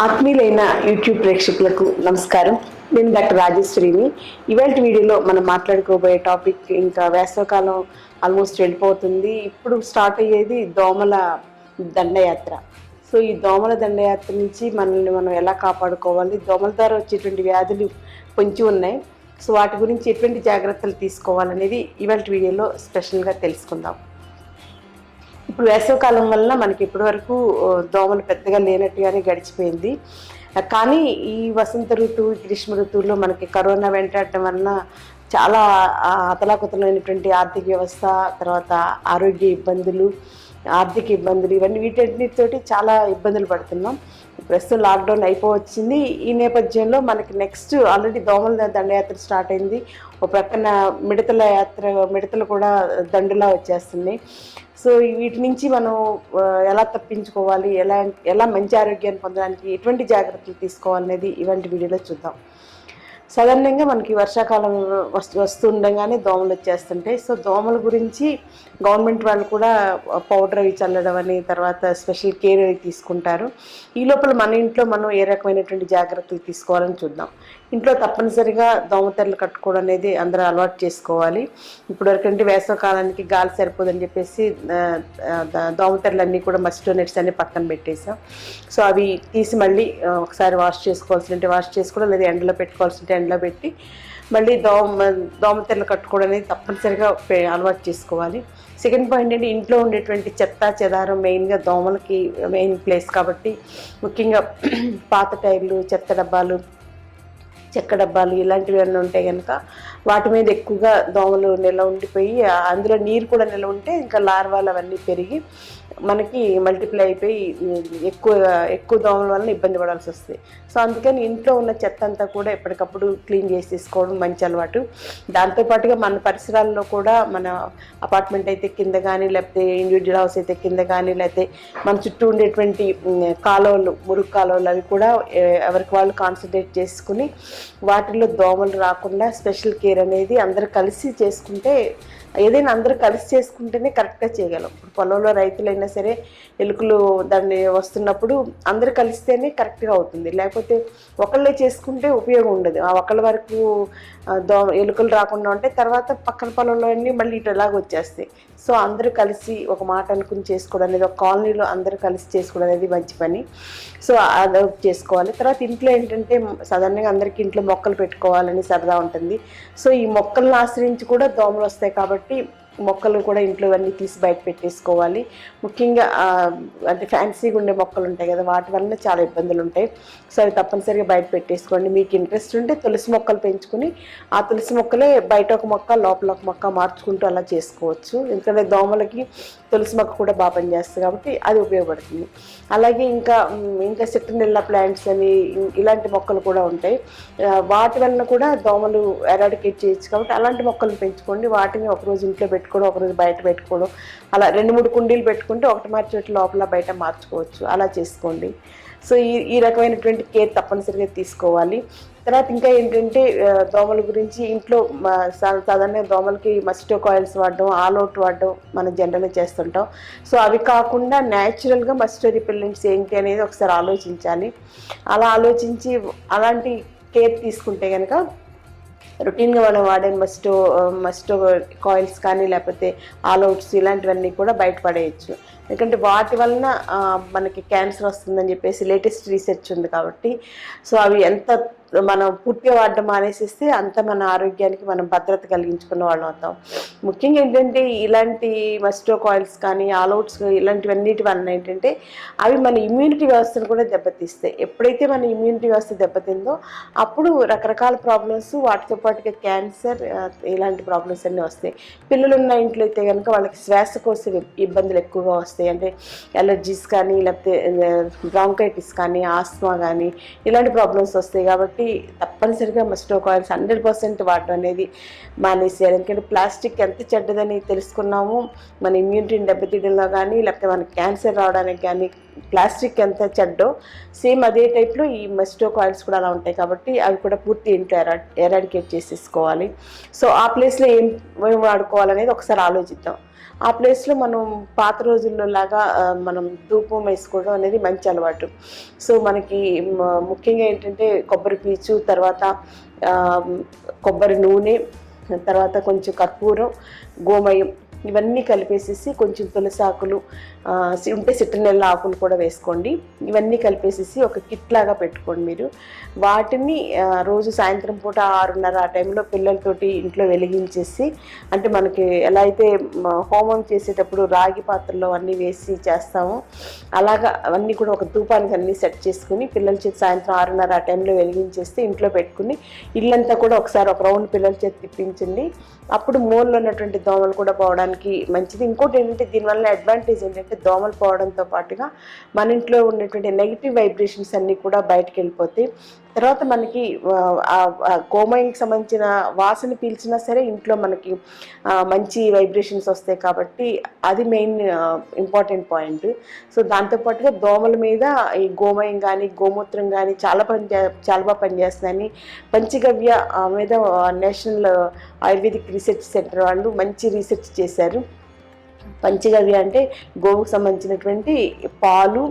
ఆత్మీయులైన YouTube ప్రేక్షకులకు నమస్కారం. నేను డాక్టర్ రాజేశ్వరిని. ఇవాళ వీడియోలో మనం మాట్లాడుకోబోయే టాపిక్, ఇంకా వేసవకాలం ఆల్మోస్ట్ వెళ్ళిపోతుంది. ఇప్పుడు స్టార్ట్ అయ్యేది దోమల దండయాత్ర. సో ఈ దోమల దండయాత్ర నుంచి మనల్ని మనం ఎలా కాపాడుకోవాలి, దోమల ద్వారా వచ్చేటువంటి వ్యాధులు పొంచి ఉన్నాయి. సో వాటి గురించి ఎటువంటి జాగ్రత్తలు తీసుకోవాలనేది ఇవాళ వీడియోలో స్పెషల్గా తెలుసుకుందాం. ఇప్పుడు వేసవకాలం వల్ల మనకి ఇప్పటివరకు దోమలు పెద్దగా లేనట్టుగానే గడిచిపోయింది. కానీ ఈ వసంత ఋతువు, గ్రీష్మ ఋతువులో మనకి కరోనా వెంటాడటం వలన చాలా అతలాకుతలైనటువంటి ఆర్థిక వ్యవస్థ, తర్వాత ఆరోగ్య ఇబ్బందులు, ఆర్థిక ఇబ్బందులు, ఇవన్నీ వీటన్నిటితోటి చాలా ఇబ్బందులు పడుతున్నాం. ప్రస్తుతం లాక్డౌన్ అయిపోవచ్చింది. ఈ నేపథ్యంలో మనకి నెక్స్ట్ ఆల్రెడీ దోమల దండయాత్ర స్టార్ట్ అయింది. ఒక ప్రక్కన మిడతలు కూడా దండులా వచ్చేస్తున్నాయి. సో వీటి నుంచి మనం ఎలా తప్పించుకోవాలి, ఎలా మంచి ఆరోగ్యాన్ని పొందడానికి ఎటువంటి జాగ్రత్తలు తీసుకోవాలనేది ఇలాంటి వీడియోలో చూద్దాం. సాధారణంగా మనకి వర్షాకాలం వస్తుండగానే దోమలు వచ్చేస్తుంటాయి. సో దోమల గురించి గవర్నమెంట్ వాళ్ళు కూడా పౌడర్ అవి చల్లడం అని, తర్వాత స్పెషల్ కేర్ అవి తీసుకుంటారు. ఈ లోపల మన ఇంట్లో మనం ఏ రకమైనటువంటి జాగ్రత్తలు తీసుకోవాలని చూద్దాం. ఇంట్లో తప్పనిసరిగా దోమతెరలు కట్టుకోవడం అనేది అందరూ అలవాటు చేసుకోవాలి. ఇప్పటివరకంటే వేసవకాలానికి గాలి సరిపోదని చెప్పేసి దోమతెరలన్నీ కూడా మస్కిటో నెట్స్ అన్ని పక్కన పెట్టేసాం. సో అవి తీసి మళ్ళీ ఒకసారి వాష్ చేసుకోవడం, లేదా ఎండలో పెట్టుకోవాల్సింటే ఎండలో పెట్టి మళ్ళీ దోమతెరలు కట్టుకోవడం అనేది తప్పనిసరిగా అలవాటు చేసుకోవాలి. సెకండ్ పాయింట్ ఏంటి, ఇంట్లో ఉండేటువంటి చెత్త చెదారం మెయిన్గా దోమలకి మెయిన్ ప్లేస్ కాబట్టి ముఖ్యంగా పాత టైర్లు, చెక్క డబ్బాలు ఇలాంటివి ఏమైనా ఉంటాయి కనుక వాటి మీద ఎక్కువగా దోమలు ఉండిపోయి, అందులో నీరు కూడా నిల్వ ఉంటే ఇంకా లార్వాలు అవన్నీ పెరిగి మనకి మల్టిప్లై అయిపోయి ఎక్కువ దోమల వలన ఇబ్బంది పడాల్సి వస్తుంది. సో అందుకని ఇంట్లో ఉన్న చెత్త అంతా కూడా ఎప్పటికప్పుడు క్లీన్ చేసి తీసుకోవడం మంచి అలవాటు. దాంతోపాటుగా మన పరిసరాల్లో కూడా, మన అపార్ట్మెంట్ అయితే కింద కానీ, లేకపోతే ఇండివిజువల్ హౌస్ అయితే కింద కానీ, లేకపోతే మన చుట్టూ ఉండేటువంటి మురుగు కాలువలు అవి కూడా ఎవరికి వాళ్ళు కాన్సన్ట్రేట్ చేసుకుని వాటిల్లో దోమలు రాకుండా స్పెషల్ కేర్ అనేది అందరూ కలిసి చేసుకుంటే, ఏదైనా అందరూ కలిసి చేసుకుంటేనే కరెక్ట్గా చేయగలం. ఇప్పుడు పొలంలో రైతులైనా సరే ఎలుకలు దాన్ని వస్తున్నప్పుడు అందరూ కలిస్తేనే కరెక్ట్గా అవుతుంది. లేకపోతే ఒకళ్ళే చేసుకుంటే ఉపయోగం ఉండదు. ఆ ఒకళ్ళ వరకు ఎలుకలు రాకుండా ఉంటే తర్వాత పక్కన పొలంలో అన్నీ మళ్ళీ ఇటు ఎలాగ వచ్చేస్తాయి. సో అందరూ కలిసి ఒక మాట అనుకుని చేసుకోవడం అనేది, ఒక కాలనీలో అందరూ కలిసి చేసుకోవడం అనేది మంచి పని. సో అది చేసుకోవాలి. తర్వాత ఇంట్లో ఏంటంటే సాధారణంగా అందరికీ ఇంట్లో మొక్కలు పెట్టుకోవాలని సరదా ఉంటుంది. సో ఈ మొక్కలను ఆశ్రయించి కూడా దోమలు వస్తాయి కాబట్టి మొక్కలు కూడా ఇంట్లో అన్నీ తీసి బయట పెట్టేసుకోవాలి. ముఖ్యంగా అంటే ఫ్యాన్సీగా ఉండే మొక్కలు ఉంటాయి కదా, వాటి వల్ల చాలా ఇబ్బందులు ఉంటాయి. సో అవి తప్పనిసరిగా బయట పెట్టేసుకోండి. మీకు ఇంట్రెస్ట్ ఉంటే తులసి మొక్కలు పెంచుకుని ఆ తులసి మొక్కలే బయట ఒక మొక్క లోపల ఒక మొక్క మార్చుకుంటూ అలా చేసుకోవచ్చు. ఎందుకంటే దోమలకి తులసి మొక్క కూడా బాగా పనిచేస్తుంది కాబట్టి అది ఉపయోగపడుతుంది. అలాగే ఇంకా సిట్రనెల్లా ప్లాంట్స్ అని ఇలాంటి మొక్కలు కూడా ఉంటాయి. వాటి వలన కూడా దోమలు ఎరాడికేట్ చేయొచ్చు కాబట్టి అలాంటి మొక్కలు పెంచుకోండి. వాటిని ఒకరోజు ఇంట్లో పెట్టుకోవడం, ఒకరోజు బయట పెట్టుకోవడం, అలా 2-3 కుండీలు పెట్టుకుంటే ఒకటి మార్చి లోపల బయట మార్చుకోవచ్చు. అలా చేసుకోండి. సో ఈ రకమైనటువంటి కేర్ తప్పనిసరిగా తీసుకోవాలి. తర్వాత ఇంకా ఏంటంటే దోమల గురించి ఇంట్లో సాధారణంగా దోమలకి మస్కిటో కాయిల్స్ వాడడం, ఆల్ అవుట్ వాడడం మనం జనరల్గా చేస్తుంటాం. సో అవి కాకుండా న్యాచురల్గా మస్కిటో రిపెల్లెంట్స్ ఏంటి అనేది ఒకసారి ఆలోచించాలి. అలా ఆలోచించి అలాంటి కేర్ తీసుకుంటే కనుక రొటీన్గా మనం వాడే మస్కిటో కాయిల్స్ కానీ, లేకపోతే ఆల్ అవుట్స్ ఇలాంటివన్నీ కూడా బయటపడేయచ్చు. ఎందుకంటే వాటి వలన మనకి క్యాన్సర్ వస్తుందని చెప్పేసి లేటెస్ట్ రీసెర్చ్ ఉంది కాబట్టి, సో అవి ఎంత మనం పూర్తిగా వాడడం మానేసిస్తే అంత మన ఆరోగ్యానికి మనం భద్రత కలిగించుకున్న వాళ్ళం అవుతాం. ముఖ్యంగా ఏంటంటే ఇలాంటి మస్కిటో కాయిల్స్ కానీ, ఆల్అవుట్స్ ఇలాంటివన్నిటి వలన ఏంటంటే అవి మన ఇమ్యూనిటీ వ్యవస్థను కూడా దెబ్బతీస్తాయి. ఎప్పుడైతే మన ఇమ్యూనిటీ వ్యవస్థ దెబ్బతిందో అప్పుడు రకరకాల ప్రాబ్లమ్స్, వాటితో పాటుగా క్యాన్సర్ ఇలాంటి ప్రాబ్లమ్స్ అన్నీ వస్తాయి. పిల్లలు ఉన్న ఇంట్లో అయితే కనుక వాళ్ళకి శ్వాసకోశ ఇబ్బందులు ఎక్కువగా వస్తాయి. అంటే ఎలర్జీస్ కానీ, లేకపోతే బ్రాంకైటిస్ కానీ, ఆస్మా కానీ ఇలాంటి ప్రాబ్లమ్స్ వస్తాయి. కాబట్టి తప్పనిసరిగా మస్కిటో కాయిల్స్ 100% వాడడం అనేది మానేసేయాలి. ఎందుకంటే ప్లాస్టిక్ ఎంత చెడ్డదని తెలుసుకున్నాము, మన ఇమ్యూనిటీని దెబ్బతీయడంలో కానీ, లేకపోతే మనకి క్యాన్సర్ రావడానికి కానీ, ప్లాస్టిక్ ఎంత చెడ్డో సేమ్ అదే టైప్లో ఈ మస్కిటో కాయిల్స్ కూడా అలా ఉంటాయి కాబట్టి అవి కూడా పూర్తి ఇంట్లో ఎరాడికేట్ చేసేసుకోవాలి. సో ఆ ప్లేస్లో ఏం వాడుకోవాలనేది ఒకసారి ఆలోచిద్దాం. ఆ ప్లేస్లో మనం పాత రోజుల్లో లాగా మనం ధూపం వేసుకోవడం అనేది మంచి అలవాటు. సో మనకి ముఖ్యంగా ఏంటంటే కొబ్బరి పీచు, తర్వాత కొబ్బరి నూనె, తర్వాత కొంచెం కర్పూరం, గోమయం ఇవన్నీ కలిపేసేసి కొంచెం తులసి ఆకులు ఉంటే సిట్రనెల్ల ఆకులు కూడా వేసుకోండి. ఇవన్నీ కలిపేసేసి ఒక కిట్ లాగా పెట్టుకోండి మీరు. వాటిని రోజు సాయంత్రం పూట 6:30 ఆ టైంలో పిల్లలతోటి ఇంట్లో వెలిగించేసి, అంటే మనకి ఎలా అయితే హోమం చేసేటప్పుడు రాగి పాత్రలో అన్నీ వేసి చేస్తామో అలాగా అవన్నీ కూడా ఒక ధూపానికి అన్నీ సెట్ చేసుకుని పిల్లల చేతి సాయంత్రం 6:30 ఆ టైంలో వెలిగించేస్తే ఇంట్లో పెట్టుకుని ఇల్లంతా కూడా ఒకసారి ఒక రౌండ్ పిల్లల చేతి తిప్పించండి. అప్పుడు మూలలో ఉన్నటువంటి దోమలు కూడా పోవడానికి మంచిది. ఇంకోటి ఏంటంటే దీనివల్ల అడ్వాంటేజ్ ఏంటంటే దోమలు పోవడంతో పాటుగా మన ఇంట్లో ఉన్నటువంటి నెగిటివ్ వైబ్రేషన్స్ అన్నీ కూడా బయటకు వెళ్ళిపోతాయి. తర్వాత మనకి గోమయంకి సంబంధించిన వాసన పీల్చినా సరే ఇంట్లో మనకి మంచి వైబ్రేషన్స్ వస్తాయి కాబట్టి అది మెయిన్ ఇంపార్టెంట్ పాయింట్. సో దాంతోపాటుగా దోమల మీద ఈ గోమయం కానీ గోమూత్రం కానీ చాలా బాగా పనిచేస్తుందని పంచగవ్య మీద నేషనల్ ఆయుర్వేదిక్ రీసెర్చ్ సెంటర్ వాళ్ళు మంచి రీసెర్చ్ చేశారు. పంచగవ్య అంటే గోవుకు సంబంధించినటువంటి పాలు,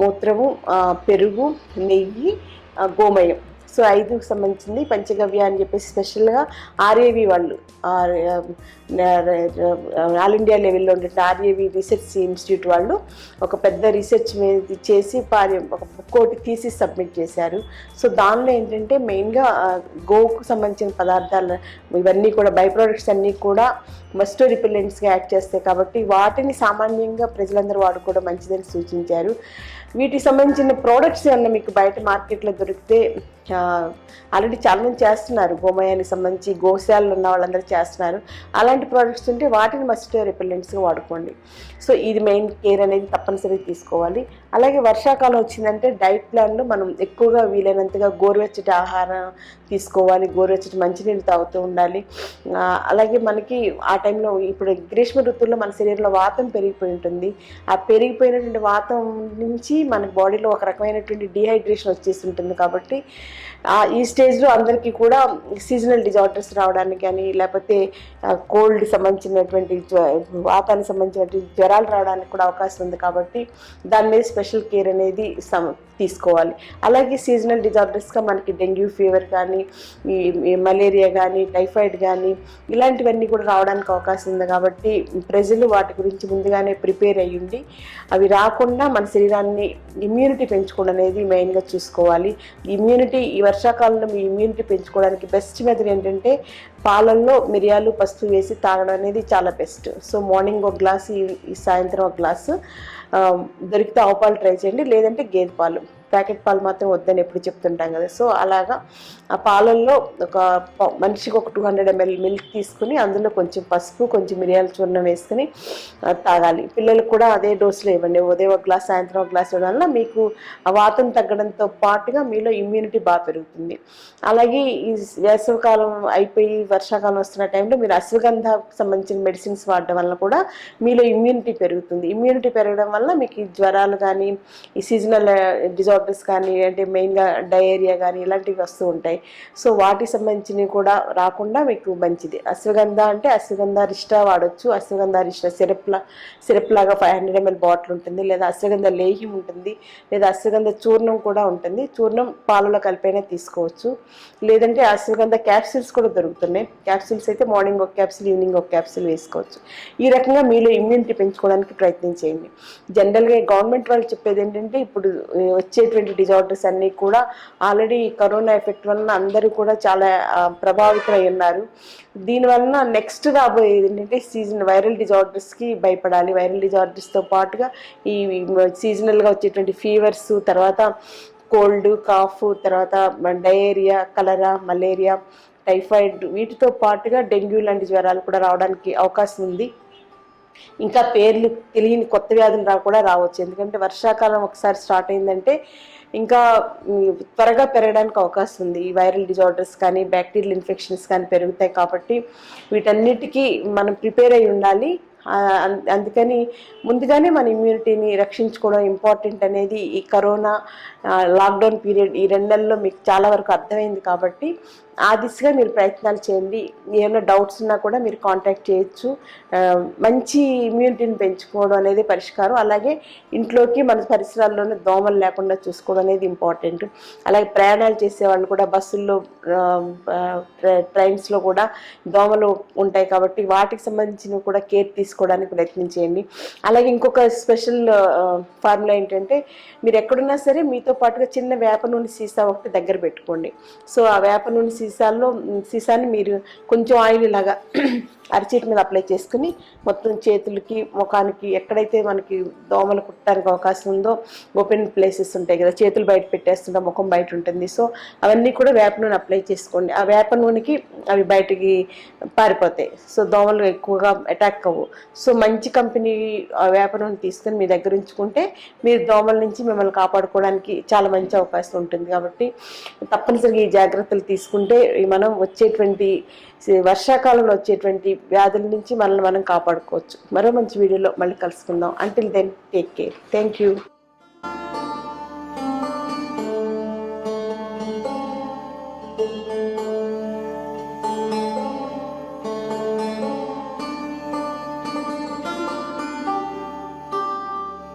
మూత్రము, పెరుగు, నెయ్యి, గోమయం. సో 5కు సంబంధించింది పంచగవ్య అని చెప్పేసి స్పెషల్గా ఆర్ఏవి వాళ్ళు ఆల్ ఇండియా లెవెల్లో ఉండే ఆర్ఏవి రీసెర్చ్ ఇన్స్టిట్యూట్ వాళ్ళు ఒక పెద్ద రీసెర్చ్ చేసి ఒక బుక్ ఒకటి తీసి సబ్మిట్ చేశారు. సో దానిలో ఏంటంటే మెయిన్గా గోవుకు సంబంధించిన పదార్థాలు ఇవన్నీ కూడా బై ప్రోడక్ట్స్ అన్నీ కూడా మస్కిటో రిపెల్లెంట్స్గా యాక్ట్ చేస్తాయి కాబట్టి వాటిని సామాన్యంగా ప్రజలందరూ వాడుకోవడం మంచిదని సూచించారు. వీటికి సంబంధించిన ప్రోడక్ట్స్ ఏమన్నా మీకు బయట మార్కెట్లో దొరికితే ఆల్రెడీ చాలామంది చేస్తున్నారు, గోమయానికి సంబంధించి గోశాలలో ఉన్న వాళ్ళందరూ చేస్తున్నారు. అలాంటి ప్రోడక్ట్స్ ఉంటే వాటిని మస్కిటో రిపెల్లెంట్స్గా వాడుకోండి. సో ఇది మెయిన్ కేర్ అనేది తప్పనిసరిగా తీసుకోవాలి. అలాగే వర్షాకాలం వచ్చిందంటే డైట్ ప్లాన్లో మనం ఎక్కువగా వీలైనంతగా గోరువెచ్చటి ఆహారం తీసుకోవాలి, గోరువెచ్చటి మంచినీళ్ళు తాగుతూ ఉండాలి. అలాగే మనకి ఆ టైంలో ఇప్పుడు గ్రీష్మ ఋతువుల్లో మన శరీరంలో వాతం పెరిగిపోయి ఉంటుంది. ఆ పెరిగిపోయినటువంటి వాతం నుంచి మన బాడీలో ఒక రకమైనటువంటి డీహైడ్రేషన్ వచ్చేసి ఉంటుంది కాబట్టి ఈ స్టేజ్లో అందరికీ కూడా సీజనల్ డిజార్డర్స్ రావడానికి కానీ లేకపోతే కోల్డ్ సంబంధించినటువంటి వాతానికి సంబంధించినటువంటి జ్వరాలు రావడానికి కూడా అవకాశం ఉంది కాబట్టి దాని మీద స్పెషల్ కేర్ అనేది తీసుకోవాలి. అలాగే సీజనల్ డిజార్డర్స్గా మనకి డెంగ్యూ ఫీవర్ కానీ ఈ మలేరియా కానీ టైఫాయిడ్ కానీ ఇలాంటివన్నీ కూడా రావడానికి అవకాశం ఉంది కాబట్టి ప్రజలు వాటి గురించి ముందుగానే ప్రిపేర్ అయ్యుండి అవి రాకుండా మన శరీరాన్ని ఇమ్యూనిటీ పెంచుకోవడం అనేది మెయిన్గా చూసుకోవాలి. ఇమ్యూనిటీ ఈ వర్షాకాలంలో మీ ఇమ్యూనిటీ పెంచుకోవడానికి బెస్ట్ మెథడ్ ఏంటంటే పాలల్లో మిరియాలు, పసుపు వేసి తాగడం అనేది చాలా బెస్ట్. సో మార్నింగ్ ఒక గ్లాసు, ఈ సాయంత్రం ఒక గ్లాసు దొరికితే ఆవు పాలు ట్రై చేయండి, లేదంటే గేదె పాలు. ప్యాకెట్ పాలు మాత్రం వద్దని ఎప్పుడు చెప్తుంటాం కదా. సో అలాగా ఆ పాలల్లో ఒక మనిషికి ఒక 200 ml మిల్క్ తీసుకుని అందులో కొంచెం పసుపు, కొంచెం మిరియాల చూర్ణం వేసుకుని తాగాలి. పిల్లలకు కూడా అదే డోసులో ఇవ్వండి. ఉదయం ఒక గ్లాస్, సాయంత్రం ఒక గ్లాస్ ఇవ్వడం వల్ల మీకు ఆ వాతం తగ్గడంతో పాటుగా మీలో ఇమ్యూనిటీ బాగా పెరుగుతుంది. అలాగే ఈ వేసవికాలం అయిపోయి వర్షాకాలం వస్తున్న టైంలో మీరు అశ్వగంధకు సంబంధించిన మెడిసిన్స్ వాడడం వల్ల కూడా మీలో ఇమ్యూనిటీ పెరుగుతుంది. ఇమ్యూనిటీ పెరగడం వల్ల మీకు ఈ జ్వరాలు కానీ ఈ సీజనల్ డిజార్డర్స్ కానీ అంటే మెయిన్గా డయేరియా కానీ ఇలాంటివి వస్తూ ఉంటాయి. సో వాటికి సంబంధించినవి కూడా రాకుండా మీకు మంచిది. అశ్వగంధ అంటే అశ్వగంధ రిష్ట వాడచ్చు. అశ్వగంధ రిష్ట సిరప్ లాగా 500 ml బాటిల్ ఉంటుంది, లేదా అశ్వగంధ లేహ్యం ఉంటుంది, లేదా అశ్వగంధ చూర్ణం కూడా ఉంటుంది. చూర్ణం పాలలో కలిపైనా తీసుకోవచ్చు, లేదంటే అశ్వగంధ క్యాప్సిల్స్ కూడా దొరుకుతున్నాయి. క్యాప్సిల్స్ అయితే మార్నింగ్ ఒక క్యాప్సిల్, ఈవినింగ్ ఒక క్యాప్సిల్ వేసుకోవచ్చు. ఈ రకంగా మీలో ఇమ్యూనిటీ పెంచుకోవడానికి ప్రయత్నం చేయండి. జనరల్గా గవర్నమెంట్ వాళ్ళు చెప్పేది ఏంటంటే ఇప్పుడు వచ్చేటువంటి డిజార్డర్స్ అన్నీ కూడా ఆల్రెడీ కరోనా ఎఫెక్ట్ వలన అందరూ కూడా చాలా ప్రభావితమై ఉన్నారు. దీనివలన నెక్స్ట్ రాబోయేది ఏంటంటే వైరల్ డిజార్డర్స్కి భయపడాలి. వైరల్ డిజార్డర్స్తో పాటుగా ఈ సీజనల్గా వచ్చేటువంటి ఫీవర్స్, తర్వాత కోల్డ్, కాఫ్, తర్వాత డయేరియా, కలరా, మలేరియా, టైఫాయిడ్ వీటితో పాటుగా డెంగ్యూ లాంటి జ్వరాలు కూడా రావడానికి అవకాశం ఉంది. ఇంకా పేర్లు తెలియని కొత్త వ్యాధులు కూడా రావచ్చు. ఎందుకంటే వర్షాకాలం ఒకసారి స్టార్ట్ అయిందంటే ఇంకా త్వరగా పెరగడానికి అవకాశం ఉంది. ఈ వైరల్ డిజార్డర్స్ కానీ బ్యాక్టీరియల్ ఇన్ఫెక్షన్స్ కానీ పెరుగుతాయి కాబట్టి వీటన్నిటికీ మనం ప్రిపేర్ అయి ఉండాలి. అందుకని ముందుగానే మన ఇమ్యూనిటీని రక్షించుకోవడం ఇంపార్టెంట్ అనేది ఈ కరోనా లాక్డౌన్ పీరియడ్ ఈ 2 నెలల్లో మీకు చాలా వరకు అర్థమైంది. కాబట్టి ఆ దిశగా మీరు ప్రయత్నాలు చేయండి. ఏమైనా డౌట్స్ ఉన్నా కూడా మీరు కాంటాక్ట్ చేయొచ్చు. మంచి ఇమ్యూనిటీని పెంచుకోవడం అనేది పరిష్కారం. అలాగే ఇంట్లోకి మన పరిసరాల్లోనే దోమలు లేకుండా చూసుకోవడం అనేది ఇంపార్టెంట్. అలాగే ప్రయాణాలు చేసేవాళ్ళు కూడా బస్సుల్లో ట్రైన్స్లో కూడా దోమలు ఉంటాయి కాబట్టి వాటికి సంబంధించిన కూడా కేర్ తీసుకోవడానికి ప్రయత్నించేయండి. అలాగే ఇంకొక స్పెషల్ ఫార్ములా ఏంటంటే మీరు ఎక్కడున్నా సరే మీతో పాటుగా చిన్న వేప నూనె సీసా ఒకటి దగ్గర పెట్టుకోండి. సో ఆ వేప నూనె సీసాని మీరు కొంచెం ఆయిల్ ఇలాగా అరచేతి మీద అప్లై చేసుకుని మొత్తం చేతులకి ముఖానికి ఎక్కడైతే మనకి దోమలు కుట్టడానికి అవకాశం ఉందో ఓపెన్ ప్లేసెస్ ఉంటాయి కదా, చేతులు బయట పెట్టేస్తుంటే ముఖం బయట ఉంటుంది. సో అవన్నీ కూడా వేప నూనె అప్లై చేసుకోండి. ఆ వేప నూనెకి అవి బయటికి పారిపోతాయి. సో దోమలు ఎక్కువగా అటాక్ అవ్వు. సో మంచి కంపెనీ వేప నూనె తీసుకొని మీ దగ్గర ఉంచుకుంటే మీరు దోమల నుంచి మిమ్మల్ని కాపాడుకోవడానికి చాలా మంచి అవకాశం ఉంటుంది. కాబట్టి తప్పనిసరిగా ఈ జాగ్రత్తలు తీసుకుంటే మనం వచ్చేటువంటి వర్షాకాలంలో వచ్చేటువంటి వ్యాధుల నుంచి మనల్ని మనం కాపాడుకోవచ్చు. మరో మంచి వీడియోలో మళ్ళీ కలుసుకుందాం. Until then take care. Thank you.